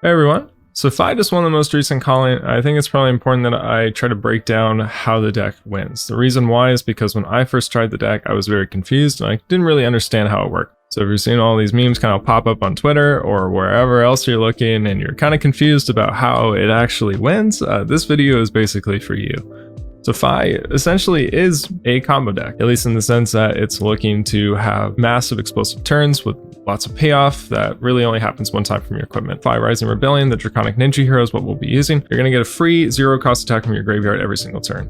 Hey everyone. So Phi just won the most recent calling. I think it's probably important that I try to break down how the deck wins. The reason why is because when I first tried the deck, I was very confused and I didn't really understand how it worked. So if you're seeing all these memes kind of pop up on Twitter or wherever else you're looking and you're kind of confused about how it actually wins, this video is basically for you. So Phi essentially is a combo deck, at least in the sense that it's looking to have massive explosive turns with lots of payoff that really only happens one time from your equipment. Phi Rising Rebellion, the Draconic Ninja hero is what we'll be using. You're going to get a free 0-cost attack from your graveyard every single turn.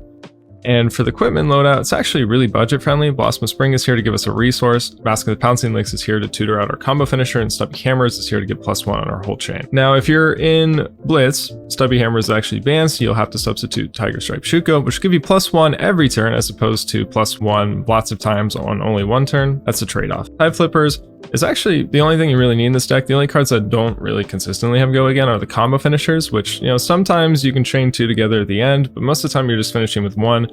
And for the equipment loadout, it's actually really budget friendly. Blossom of Spring is here to give us a resource. Mask of the Pouncing Lynx is here to tutor out our combo finisher, and Stubby Hammers is here to get +1 on our whole chain. Now, if you're in Blitz, Stubby Hammers is actually banned, so you'll have to substitute Tiger Stripe Shuko, which will give you +1 every turn as opposed to +1 lots of times on only one turn. That's a trade-off. Tide Flippers is actually the only thing you really need in this deck. The only cards that don't really consistently have go again are the combo finishers, which, sometimes you can chain 2 together at the end, but most of the time you're just finishing with 1.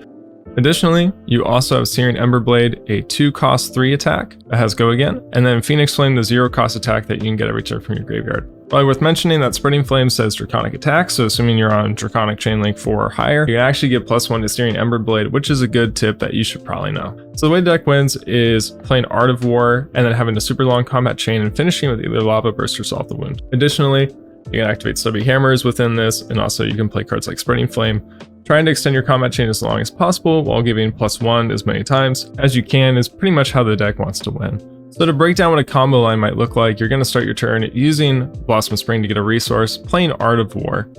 Additionally, you also have Searing Emberblade, a 2-cost 3 attack that has go again, and then Phoenix Flame, the 0-cost attack that you can get every turn from your graveyard. Probably worth mentioning that Spreading Flame says Draconic attack, so assuming you're on Draconic Chainlink 4 or higher, you actually get +1 to Searing Emberblade, which is a good tip that you should probably know. So the way the deck wins is playing Art of War, and then having a super long combat chain and finishing with either Lava Burst or Solve the Wound. Additionally, you can activate Stubby Hammers within this, and also you can play cards like Spreading Flame, trying to extend your combat chain as long as possible while giving +1 as many times as you can is pretty much how the deck wants to win. So to break down what a combo line might look like, you're going to start your turn using Blossom of Spring to get a resource, playing Art of War,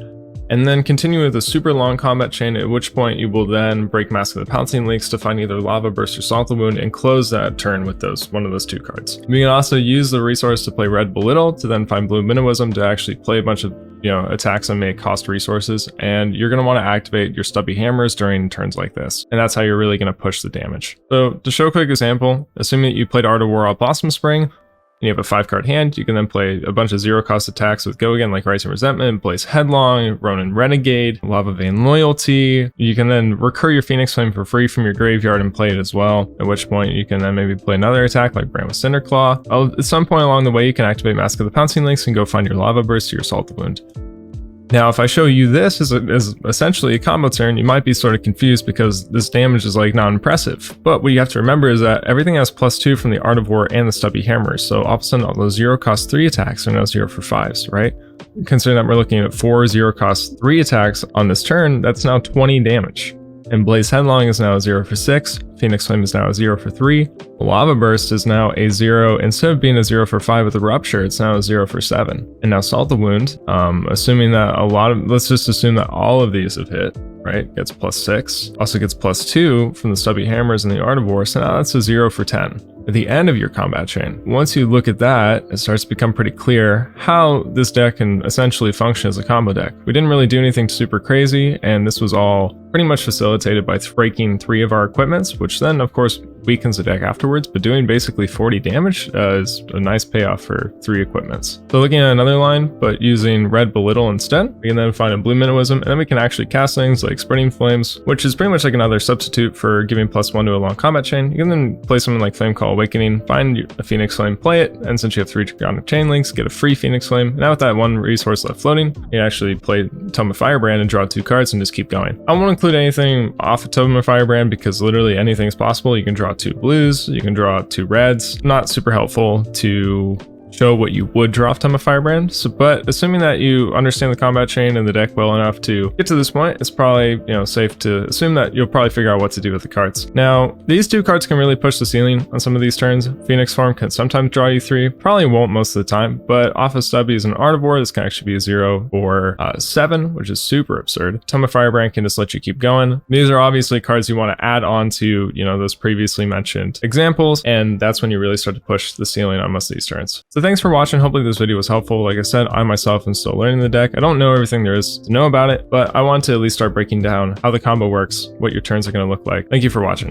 and then continue with a super long combat chain, at which point you will then break Mask of the Pouncing Lynx to find either Lava Burst or Solve the Wound and close that turn with one of those 2 cards. We can also use the resource to play Red Belittle to then find Blue Minnowism to actually play a bunch of attacks and make cost resources, and you're going to want to activate your Stubby Hammers during turns like this, and that's how you're really going to push the damage. So to show a quick example, assuming that you played Art of War on Blossom Spring, and you have a 5-card hand, you can then play a bunch of 0-cost attacks with go again, like Rising Resentment, Blaze Headlong, Ronin Renegade, Lava Vein Loyalty. You can then recur your Phoenix Flame for free from your graveyard and play it as well, at which point you can then maybe play another attack like Brand with Cinderclaw. At some point along the way, you can activate Mask of the Pouncing Lynx and go find your Lava Burst or your Solve the Wound. Now, if I show you this as essentially a combo turn, you might be sort of confused because this damage is like not impressive. But what you have to remember is that everything has +2 from the Art of War and the Stubby Hammers. So all of a sudden, all those 0-cost 3 attacks are now 0 for 5s, right? Considering that we're looking at 4 0-cost 3 attacks on this turn, that's now 20 damage. And Blaze Headlong is now a 0 for 6, Phoenix Flame is now a 0 for 3, Lava Burst is now a 0, instead of being a 0 for 5 with a Rupture, it's now a 0 for 7. And now Solve the Wound, assuming that let's just assume that all of these have hit, right? Gets +6, also gets +2 from the Stubby Hammers and the Art of War, so now that's a 0 for 10. At the end of your combat chain. Once you look at that, it starts to become pretty clear how this deck can essentially function as a combo deck. We didn't really do anything super crazy, and this was all pretty much facilitated by breaking 3 of our equipments, which then of course weakens the deck afterwards, but doing basically 40 damage is a nice payoff for 3 equipments. So looking at another line, but using Red Belittle instead, we can then find a Blue Minnowism, and then we can actually cast things like Spreading Flames, which is pretty much like another substitute for giving +1 to a long combat chain. You can then play something like Flame Call Awakening, find a Phoenix Flame, play it, and since you have 3 Draconic Chain Links, get a free Phoenix Flame. Now with that 1 resource left floating, you can actually play Tome of Firebrand and draw 2 cards and just keep going. I won't include anything off of Tome of Firebrand because literally anything is possible. You can draw 2 blues, you can draw 2 reds. Not super helpful to show what you would draw off Tome of Firebrand. But assuming that you understand the combat chain and the deck well enough to get to this point, it's probably safe to assume that you'll probably figure out what to do with the cards. Now, these 2 cards can really push the ceiling on some of these turns. Phoenix Form can sometimes draw you 3, probably won't most of the time, but off of Stubbies and Art of War, this can actually be a 0 or 7, which is super absurd. Tome of Firebrand can just let you keep going. These are obviously cards you want to add on to, those previously mentioned examples, and that's when you really start to push the ceiling on most of these turns. So thanks for watching. Hopefully this video was helpful. Like I said, I myself am still learning the deck. I don't know everything there is to know about it, but I want to at least start breaking down how the combo works, what your turns are going to look like. Thank you for watching.